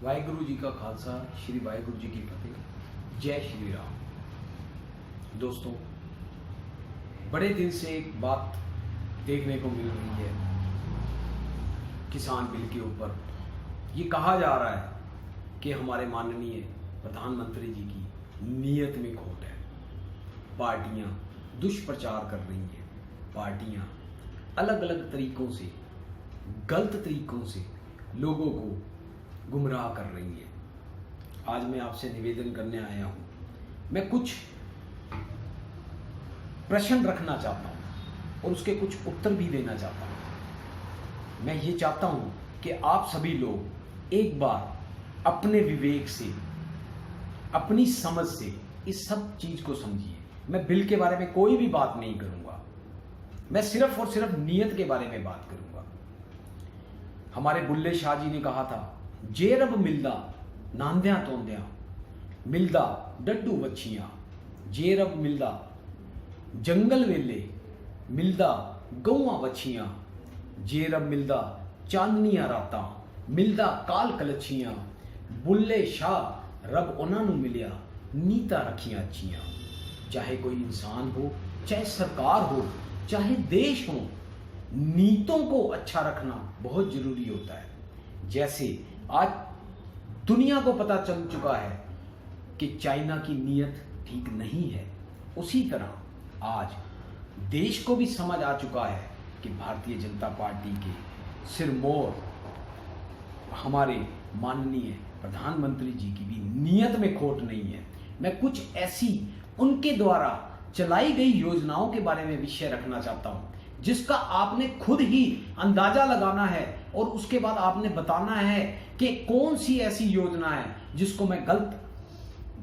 वाहिगुरु जी का खालसा, श्री वाहिगुरु जी की फतेह। जय श्री राम। दोस्तों, बड़े दिन से एक बात देखने को मिल रही है किसान बिल के ऊपर। ये कहा जा रहा है कि हमारे माननीय प्रधानमंत्री जी की नीयत में खोट है। पार्टियां दुष्प्रचार कर रही हैं, पार्टियां अलग अलग तरीकों से, गलत तरीकों से लोगों को गुमराह कर रही हैं। आज मैं आपसे निवेदन करने आया हूं। मैं कुछ प्रश्न रखना चाहता हूं और उसके कुछ उत्तर भी देना चाहता हूं। मैं ये चाहता हूं कि आप सभी लोग एक बार अपने विवेक से, अपनी समझ से इस सब चीज को समझिए। मैं बिल के बारे में कोई भी बात नहीं करूंगा, मैं सिर्फ और सिर्फ नीयत के बारे में बात करूंगा। हमारे बुल्ले शाह जी ने कहा था, जे रब मिलदा नांदियां तोंदियां, मिलदा डड्डू वच्छियां। जे रब मिलदा जंगल वेले, मिलदा गौआं वच्छियां। जे रब मिलदा चांदनियां रातां, मिलदा काल कलच्छियां। बुल्ले शाह रब उन्हां नूं मिलिया, नीता रखियां अच्छियां। चाहे कोई इंसान हो, चाहे सरकार हो, चाहे देश हो, नीतों को अच्छा रखना बहुत जरूरी होता है। जैसे आज दुनिया को पता चल चुका है कि चाइना की नीयत ठीक नहीं है, उसी तरह आज देश को भी समझ आ चुका है कि भारतीय जनता पार्टी के सिरमौर हमारे माननीय प्रधानमंत्री जी की भी नीयत में खोट नहीं है। मैं कुछ ऐसी उनके द्वारा चलाई गई योजनाओं के बारे में विषय रखना चाहता हूं जिसका आपने खुद ही अंदाजा लगाना है और उसके बाद आपने बताना है कि कौन सी ऐसी योजना है जिसको मैं गलत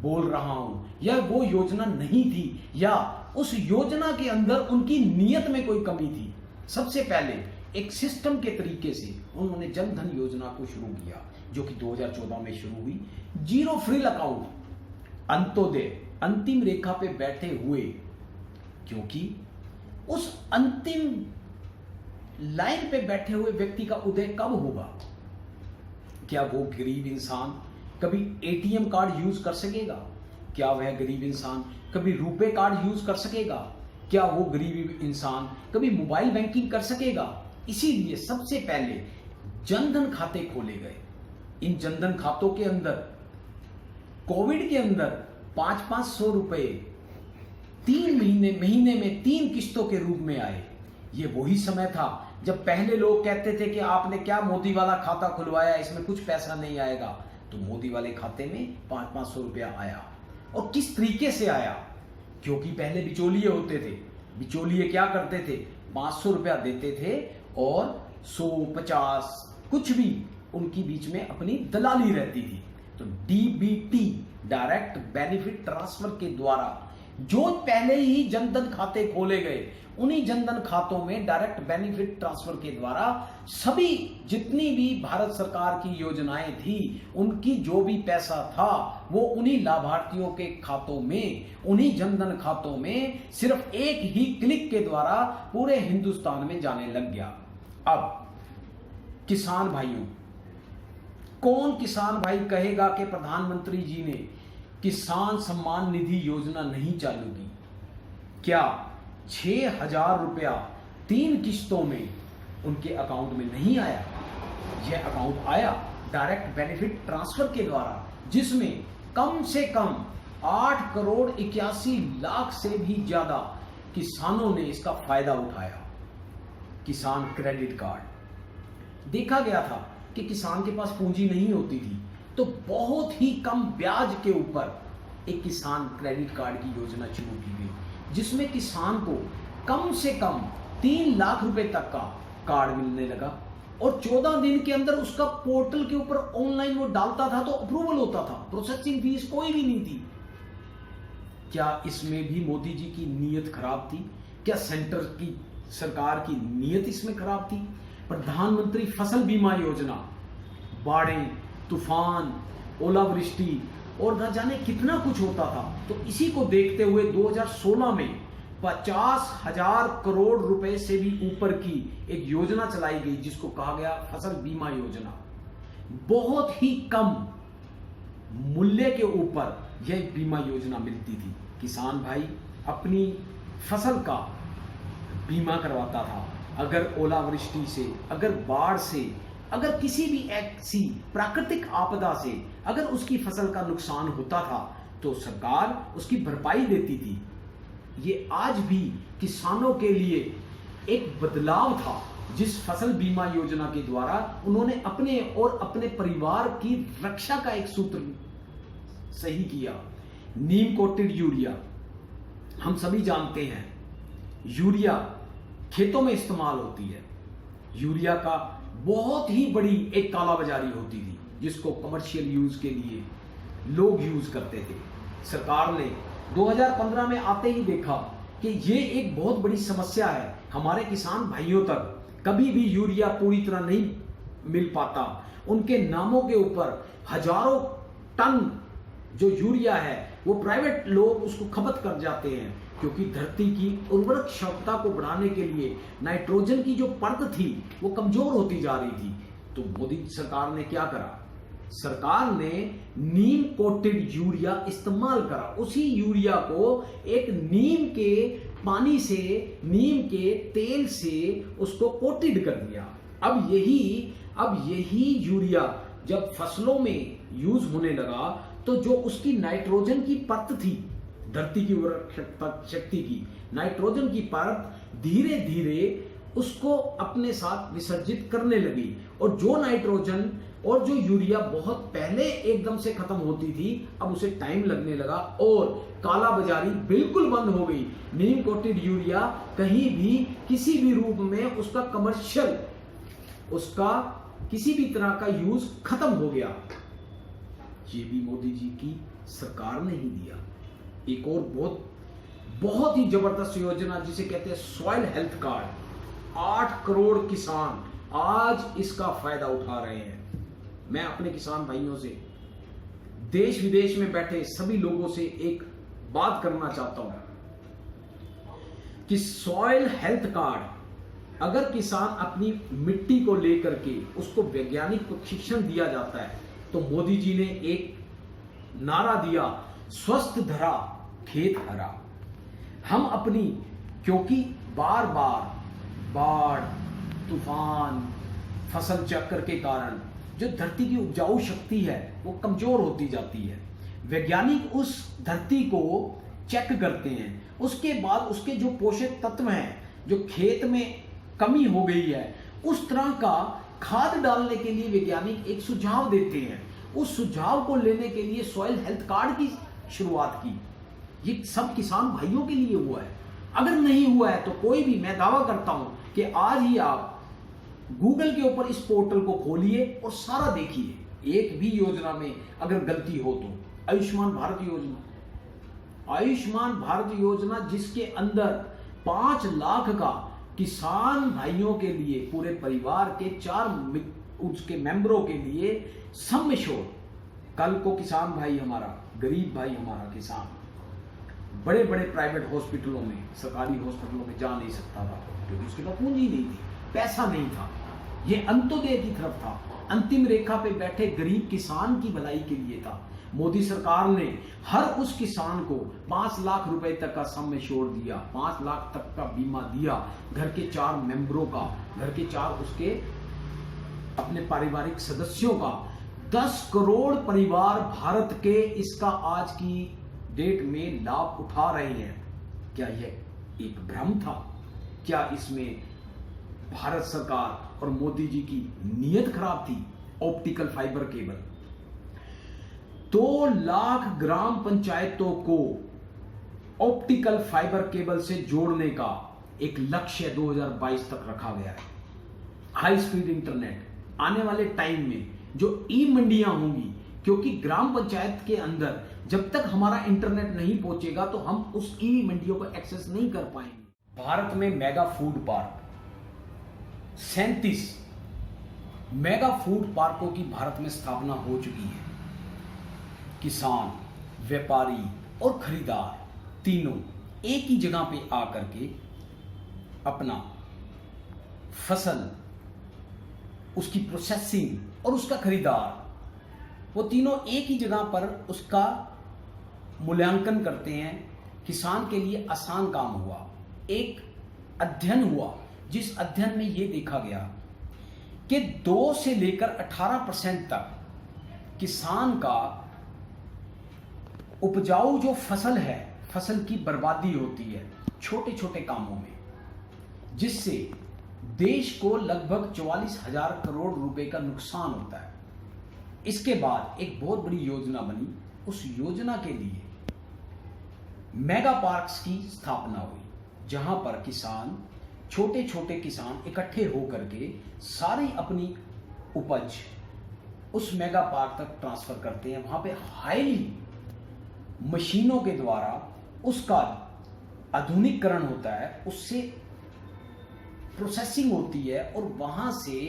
बोल रहा हूं, या वो योजना नहीं थी, या उस योजना के अंदर उनकी नीयत में कोई कमी थी। सबसे पहले एक सिस्टम के तरीके से उन्होंने जन धन योजना को शुरू किया, जो कि 2014 में शुरू हुई। जीरो फ्रिल अकाउंट, अंत्योदय, अंतिम रेखा पे बैठे हुए, क्योंकि उस अंतिम लाइन पे बैठे हुए व्यक्ति का उदय कब होगा? क्या वो गरीब इंसान कभी एटीएम कार्ड यूज कर सकेगा? क्या वह गरीब इंसान कभी रुपे कार्ड यूज कर सकेगा? क्या वो गरीब इंसान कभी मोबाइल बैंकिंग कर सकेगा? इसीलिए सबसे पहले जनधन खाते खोले गए। इन जनधन खातों के अंदर कोविड के अंदर 500-500 रुपए 3 महीने में 3 किस्तों के रूप में आए। ये वही समय था जब पहले लोग कहते थे कि आपने क्या मोदी वाला खाता खुलवाया, इसमें कुछ पैसा नहीं आएगा। तो मोदी वाले खाते में 500-500 रुपया आया। और किस तरीके से आया? क्योंकि पहले बिचौलिए होते थे। बिचौलिए क्या करते थे? 500 रुपया देते थे और 100-50 कुछ भी उनकी बीच में अपनी दलाली रहती थी। तो डीबीटी, डायरेक्ट बेनिफिट ट्रांसफर के द्वारा जो पहले ही जनधन खाते खोले गए, उन्हीं जनधन खातों में डायरेक्ट बेनिफिट ट्रांसफर के द्वारा सभी जितनी भी भारत सरकार की योजनाएं थी, उनकी जो भी पैसा था वो उन्हीं लाभार्थियों के खातों में, उन्हीं जनधन खातों में सिर्फ एक ही क्लिक के द्वारा पूरे हिंदुस्तान में जाने लग गया। अब किसान भाइयों, कौन किसान भाई कहेगा कि प्रधानमंत्री जी ने किसान सम्मान निधि योजना नहीं चालू की? क्या 6,000 रुपया 3 किस्तों में उनके अकाउंट में नहीं आया? यह अकाउंट आया डायरेक्ट बेनिफिट ट्रांसफर के द्वारा, जिसमें कम से कम 8 करोड़ 81 लाख से भी ज्यादा किसानों ने इसका फायदा उठाया। किसान क्रेडिट कार्ड, देखा गया था कि किसान के पास पूंजी नहीं होती थी, तो बहुत ही कम ब्याज के ऊपर एक किसान क्रेडिट कार्ड की योजना शुरू की गई, जिसमें किसान को कम से कम 3 लाख रुपए तक का कार्ड मिलने लगा। और 14 दिन के अंदर उसका पोर्टल के ऊपर ऑनलाइन वो डालता था तो अप्रूवल होता था, प्रोसेसिंग फीस कोई भी नहीं थी। क्या इसमें भी मोदी जी की नीयत खराब थी? क्या सेंटर की सरकार की नीयत इसमें खराब थी? प्रधानमंत्री फसल बीमा योजना, बाढ़ें, तूफान, ओलावृष्टि और न जाने कितना कुछ होता था, तो इसी को देखते हुए 2016 में 50,000 करोड़ रुपए से भी ऊपर की एक योजना चलाई गई जिसको कहा गया फसल बीमा योजना। बहुत ही कम मूल्य के ऊपर यह बीमा योजना मिलती थी। किसान भाई अपनी फसल का बीमा करवाता था। अगर ओलावृष्टि से, अगर बाढ़ से, अगर किसी भी ऐसी प्राकृतिक आपदा से अगर उसकी फसल का नुकसान होता था तो सरकार उसकी भरपाई देती थी। ये आज भी किसानों के लिए एक बदलाव था, जिस फसल बीमा योजना के द्वारा उन्होंने अपने और अपने परिवार की रक्षा का एक सूत्र सही किया। नीम कोटेड यूरिया, हम सभी जानते हैं यूरिया खेतों में इस्तेमाल होती है। यूरिया का बहुत ही बड़ी एक कालाबाजारी होती थी, जिसको कमर्शियल यूज के लिए लोग यूज करते थे। सरकार ने 2015 में आते ही देखा कि ये एक बहुत बड़ी समस्या है, हमारे किसान भाइयों तक कभी भी यूरिया पूरी तरह नहीं मिल पाता। उनके नामों के ऊपर हजारों टन जो यूरिया है वो प्राइवेट लोग उसको खपत कर जाते हैं, क्योंकि धरती की उर्वरक क्षमता को बढ़ाने के लिए नाइट्रोजन की जो परत थी वो कमजोर होती जा रही थी। तो मोदी सरकार ने क्या करा? सरकार ने नीम कोटेड यूरिया इस्तेमाल करा। उसी यूरिया को एक नीम के पानी से, नीम के तेल से उसको कोटेड कर दिया। अब यही यूरिया जब फसलों में यूज होने लगा तो जो उसकी नाइट्रोजन की परत थी, धरती की उर्वरक शक्ति की नाइट्रोजन की परत धीरे धीरे उसको अपने साथ विसर्जित करने लगी, और जो नाइट्रोजन और जो यूरिया बहुत पहले एकदम से खत्म होती थी अब उसे टाइम लगने लगा और काला बाजारी बिल्कुल बंद हो गई। नीम कोटेड यूरिया कहीं भी किसी भी रूप में उसका कमर्शियल, उसका किसी भी तरह का यूज खत्म हो गया। ये भी मोदी जी की सरकार ने ही दिया। एक और बहुत ही जबरदस्त योजना जिसे कहते हैं सॉइल हेल्थ कार्ड, 8 करोड़ किसान आज इसका फायदा उठा रहे हैं। मैं अपने किसान भाइयों से, देश विदेश में बैठे सभी लोगों से एक बात करना चाहता हूं कि सॉइल हेल्थ कार्ड अगर किसान अपनी मिट्टी को लेकर के उसको वैज्ञानिक प्रशिक्षण दिया जाता है तो मोदी जी ने एक नारा दिया, स्वस्थ धरा खेत हरा। हम अपनी, क्योंकि बार बार बाढ़, तूफान, फसल चक्र के कारण जो धरती की उपजाऊ शक्ति है वो कमजोर होती जाती है। वैज्ञानिक उस धरती को चेक करते हैं, उसके बाद उसके जो पोषक तत्व हैं, जो खेत में कमी हो गई है, उस तरह का खाद डालने के लिए वैज्ञानिक एक सुझाव देते हैं। उस सुझाव को लेने के लिए सॉइल हेल्थ कार्ड की शुरुआत की। ये सब किसान भाइयों के लिए हुआ है। अगर नहीं हुआ है तो कोई भी, मैं दावा करता हूं कि आज ही आप गूगल के ऊपर इस पोर्टल को खोलिए और सारा देखिए। एक भी योजना में अगर गलती हो तो आयुष्मान भारत योजना जिसके अंदर 5 लाख का किसान भाइयों के लिए, पूरे परिवार के 4 उसके मेंबरों के लिए सम एश्योर्ड। कल को किसान भाई हमारा, गरीब भाई हमारा किसान बड़े बड़े प्राइवेट हॉस्पिटलों में, सरकारी हॉस्पिटलों में जा नहीं सकता था क्योंकि उसके पास पूंजी नहीं थी, पैसा नहीं था। ये अंत्योदय की तरफ था, अंतिम रेखा पे बैठे गरीब किसान की भलाई के लिए था। मोदी सरकार ने हर उस किसान को 5 लाख रुपए तक का सम एश्योर्ड दिया, 5 लाख तक का बीमा दिया। घर के 4 मेंबरों का, घर के 4 उसके अपने पारिवारिक सदस्यों का, 10 करोड़ परिवार भारत के इसका आज की डेट में लाभ उठा रहे हैं। क्या यह एक भ्रम था? क्या इसमें भारत सरकार और मोदी जी की नीयत खराब थी? ऑप्टिकल फाइबर केबल 2 लाख ग्राम पंचायतों को ऑप्टिकल फाइबर केबल से जोड़ने का एक लक्ष्य 2022 तक रखा गया है। हाई स्पीड इंटरनेट आने वाले टाइम में जो ई मंडियां होंगी, क्योंकि ग्राम पंचायत के अंदर जब तक हमारा इंटरनेट नहीं पहुंचेगा तो हम उस ई मंडियों को एक्सेस नहीं कर पाएंगे। भारत में mega food park 37 mega food पार्कों की भारत में स्थापना हो चुकी है। किसान, व्यापारी और खरीदार तीनों एक ही जगह पे आकर के अपना फसल उसकी प्रोसेसिंग और उसका खरीदार, वो तीनों एक ही जगह पर उसका मूल्यांकन करते हैं। किसान के लिए आसान काम हुआ। एक अध्ययन हुआ जिस अध्ययन में ये देखा गया कि 2 से लेकर 18% तक किसान का उपजाऊ जो फसल है, फसल की बर्बादी होती है छोटे छोटे कामों में, जिससे देश को लगभग 44,000 करोड़ रुपए का नुकसान होता है। इसके बाद एक बहुत बड़ी योजना बनी। उस योजना के लिए मेगा पार्क्स की स्थापना हुई, जहां पर किसान, छोटे छोटे किसान इकट्ठे होकर के सारी अपनी उपज उस मेगा पार्क तक ट्रांसफर करते हैं। वहां पे हाईली मशीनों के द्वारा उसका आधुनिकीकरण होता है, उससे प्रोसेसिंग होती है और वहां से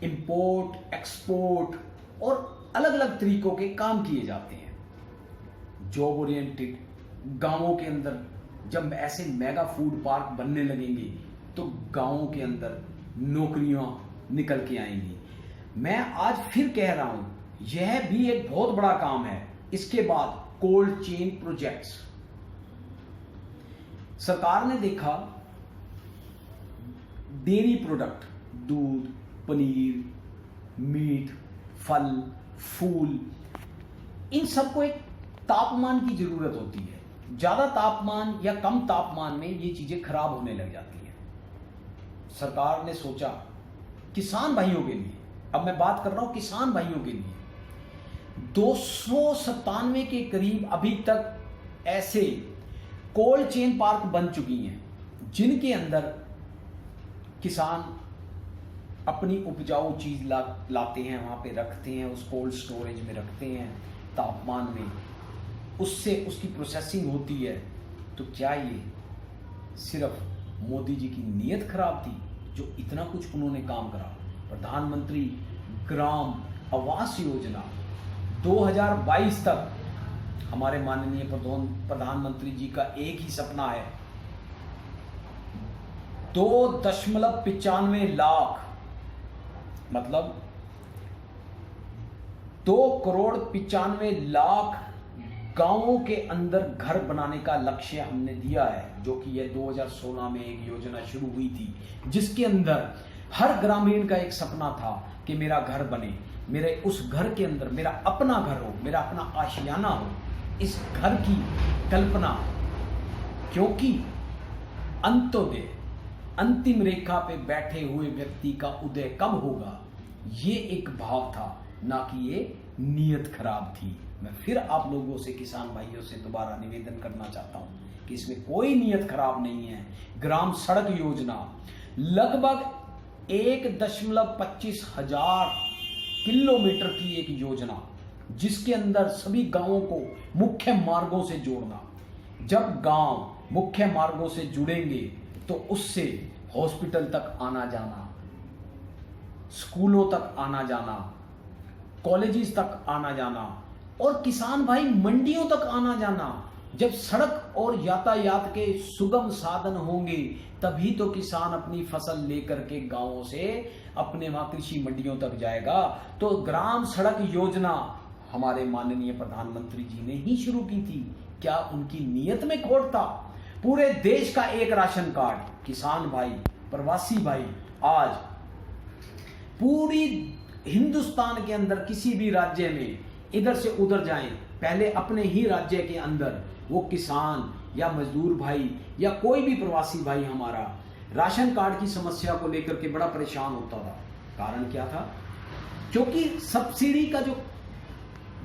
इंपोर्ट, एक्सपोर्ट और अलग अलग तरीकों के काम किए जाते हैं। जॉब ओरिएंटेड गांवों के अंदर जब ऐसे मेगा फूड पार्क बनने लगेंगे तो गांवों के अंदर नौकरियां निकल के आएंगी। मैं आज फिर कह रहा हूं, यह भी एक बहुत बड़ा काम है। इसके बाद कोल्ड चेन प्रोजेक्ट्स, सरकार ने देखा डेयरी प्रोडक्ट, दूध, पनीर, मीट, फल, फूल, इन सबको एक तापमान की जरूरत होती है। ज्यादा तापमान या कम तापमान में ये चीजें खराब होने लग जाती हैं। सरकार ने सोचा किसान भाइयों के लिए, अब मैं बात कर रहा हूं किसान भाइयों के लिए, 297 के करीब अभी तक ऐसे कोल्ड चेन पार्क बन चुकी हैं, जिनके अंदर किसान अपनी उपजाऊ चीज लाते हैं, वहां पे रखते हैं, उस कोल्ड स्टोरेज में रखते हैं तापमान में, उससे उसकी प्रोसेसिंग होती है। तो क्या ये सिर्फ मोदी जी की नीयत खराब थी जो इतना कुछ उन्होंने काम करा? प्रधानमंत्री ग्राम आवास योजना 2022 तक हमारे माननीय प्रधानमंत्री जी का एक ही सपना है, 2.95 लाख, मतलब 2,95,00,000 गांवों के अंदर घर बनाने का लक्ष्य हमने दिया है, जो कि यह 2016 में एक योजना शुरू हुई थी, जिसके अंदर हर ग्रामीण का एक सपना था कि मेरा घर बने, मेरे उस घर के अंदर मेरा अपना घर हो, मेरा अपना आशियाना हो। इस घर की कल्पना, क्योंकि अंत्योदय, अंतिम रेखा पे बैठे हुए व्यक्ति का उदय कब होगा, ये एक भाव था, ना कि ये नीयत खराब थी। मैं फिर आप लोगों से, किसान भाइयों से दोबारा निवेदन करना चाहता हूं कि इसमें कोई नीयत खराब नहीं है। ग्राम सड़क योजना लगभग 1.25 हजार किलोमीटर की एक योजना, जिसके अंदर सभी गांवों को मुख्य मार्गों से जोड़ना। जब गांव मुख्य मार्गों से जुड़ेंगे तो उससे हॉस्पिटल तक आना जाना, स्कूलों तक आना जाना, कॉलेजेस तक आना जाना, और किसान भाई मंडियों तक आना जाना। जब सड़क और यातायात के सुगम साधन होंगे तभी तो किसान अपनी फसल लेकर के गांवों से अपने वहां कृषि मंडियों तक जाएगा। तो ग्राम सड़क योजना हमारे माननीय प्रधानमंत्री जी ने ही शुरू की थी। क्या उनकी नीयत में खोट था? पूरे देश का एक राशन कार्ड, किसान भाई, प्रवासी भाई आज पूरी हिंदुस्तान के अंदर किसी भी राज्य में इधर से उधर जाएं, पहले अपने ही राज्य के अंदर वो किसान या मजदूर भाई या कोई भी प्रवासी भाई हमारा राशन कार्ड की समस्या को लेकर के बड़ा परेशान होता था। कारण क्या था? क्योंकि सब्सिडी का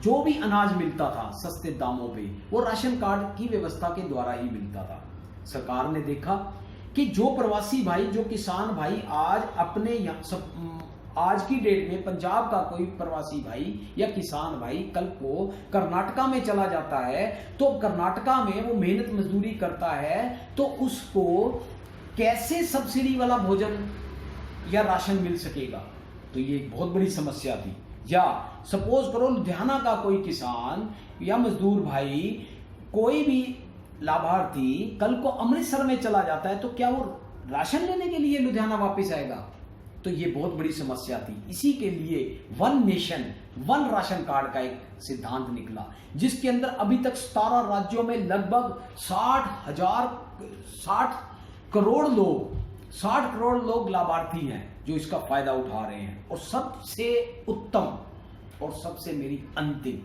जो भी अनाज मिलता था सस्ते दामों पे, वो राशन कार्ड की व्यवस्था के द्वारा ही मिलता था। सरकार ने देखा कि जो प्रवासी भाई, जो किसान भाई आज अपने आज की डेट में पंजाब का कोई प्रवासी भाई या किसान भाई कल को कर्नाटका में चला जाता है, तो कर्नाटका में वो मेहनत मजदूरी करता है, तो उसको कैसे सब्सिडी वाला भोजन या राशन मिल सकेगा? तो ये एक बहुत बड़ी समस्या थी। या सपोज करो लुधियाना का कोई किसान या मजदूर भाई, कोई भी लाभार्थी कल को अमृतसर में चला जाता है, तो क्या वो राशन लेने के लिए लुधियाना वापस आएगा? तो तो ये बहुत बड़ी समस्या थी। इसी के लिए one nation one ration card का एक सिद्धांत निकला, जिसके अंदर अभी तक 17 राज्यों में लगभग 60 करोड़ लोग लाभार्थी हैं जो इसका फायदा उठा रहे हैं। और सबसे उत्तम और सबसे मेरी अंतिम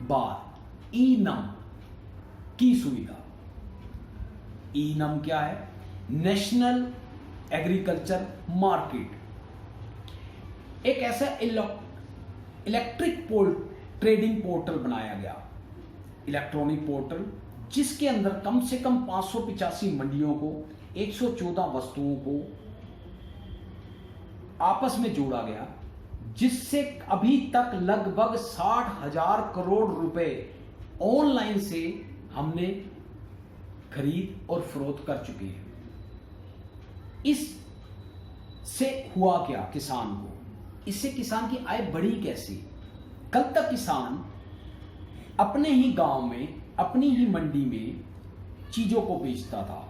बात, ई-नम की सुविधा। ई-नम क्या है? नेशनल एग्रीकल्चर मार्केट, एक ऐसा इलेक्ट्रिक ट्रेडिंग पोर्टल बनाया गया, इलेक्ट्रॉनिक पोर्टल, जिसके अंदर कम से कम 585 मंडियों को, 114 वस्तुओं को आपस में जोड़ा गया, जिससे अभी तक लगभग 60,000 करोड़ रुपए ऑनलाइन से हमने खरीद और फरोख्त कर चुके हैं। इससे हुआ क्या किसान को? इससे किसान की आय बढ़ी कैसे? कल तक किसान अपने ही गांव में, अपनी ही मंडी में चीजों को बेचता था।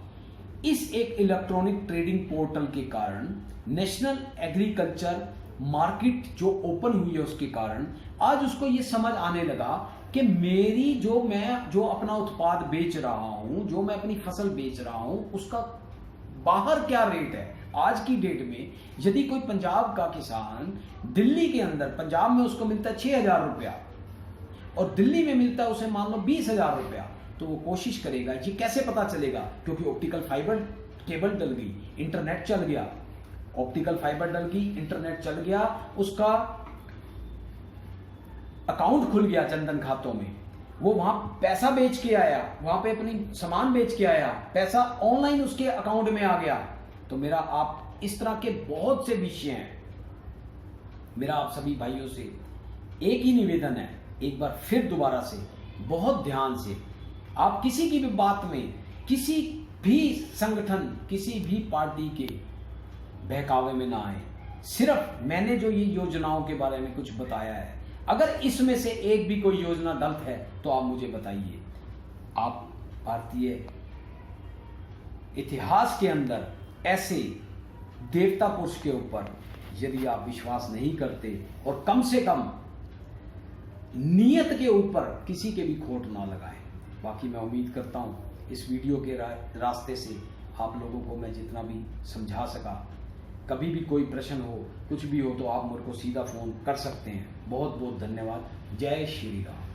इस एक इलेक्ट्रॉनिक ट्रेडिंग पोर्टल के कारण, नेशनल एग्रीकल्चर मार्केट जो ओपन हुई है उसके कारण, आज उसको ये समझ आने लगा कि मेरी मैं जो अपना उत्पाद बेच रहा हूं, जो मैं अपनी फसल बेच रहा हूं, उसका बाहर क्या रेट है। आज की डेट में यदि कोई पंजाब का किसान दिल्ली के अंदर, पंजाब में उसको मिलता है 6,000 रुपया और दिल्ली में मिलता है उसे मान लो 20,000 रुपया, तो वो कोशिश करेगा। ये कैसे पता चलेगा? क्योंकि ऑप्टिकल फाइबर केबल डल गई, इंटरनेट चल गया, ऑप्टिकल फाइबर डल गई, इंटरनेट चल गया, उसका अकाउंट खुल गया जनधन खातों में, वो वहां पैसा बेच के आया, वहां पे अपनी सामान बेच के आया, पैसा ऑनलाइन उसके अकाउंट में आ गया। तो मेरा आप इस तरह के बहुत से विषय हैं। मेरा आप सभी भाइयों से एक ही निवेदन है, एक बार फिर दोबारा से बहुत ध्यान से आप किसी की भी बात में, किसी भी संगठन, किसी भी पार्टी के बहकावे में ना आए। सिर्फ मैंने जो ये योजनाओं के बारे में कुछ बताया है, अगर इसमें से एक भी कोई योजना गलत है तो आप मुझे बताइए। आप भारतीय इतिहास के अंदर ऐसे देवता पुरुष के ऊपर यदि आप विश्वास नहीं करते और कम से कम नियत के ऊपर किसी के भी खोट ना लगाएं। बाकी मैं उम्मीद करता हूं इस वीडियो के रास्ते से आप लोगों को मैं जितना भी समझा सका। कभी भी कोई प्रश्न हो, कुछ भी हो, तो आप मेरे को सीधा फोन कर सकते हैं। बहुत बहुत धन्यवाद। जय श्री राम।